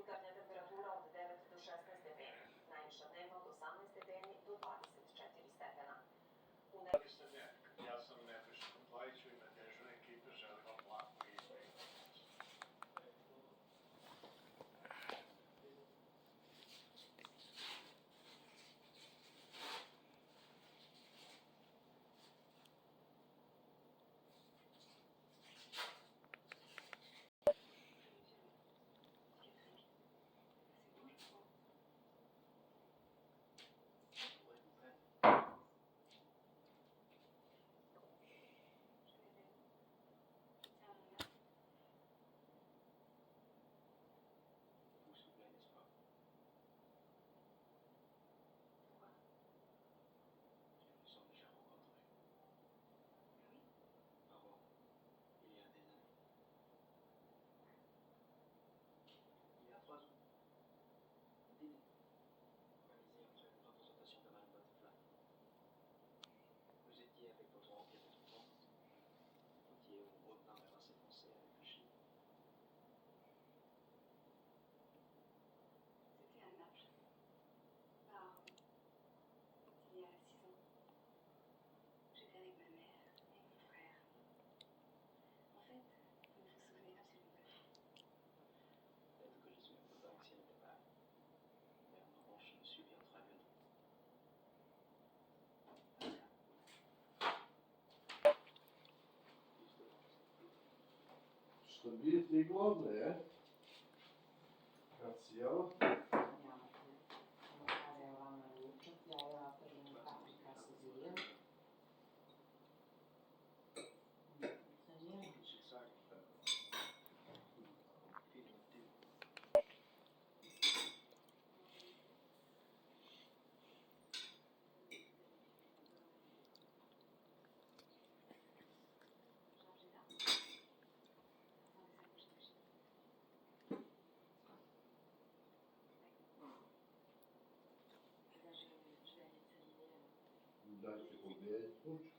Jutarnja temperatura od 9 do 16 stepeni, najviša dnevna od 18 stepeni do 24 stepena. Ja sam Nebojša Koplajić u ime dežurne ekipe, želim vam laku i uspješnu noć. Što bi ti głodny, Graciela? Evo vam na ručak, jaja, pržena paprika sa ziljem. Dajcie powiedzieć.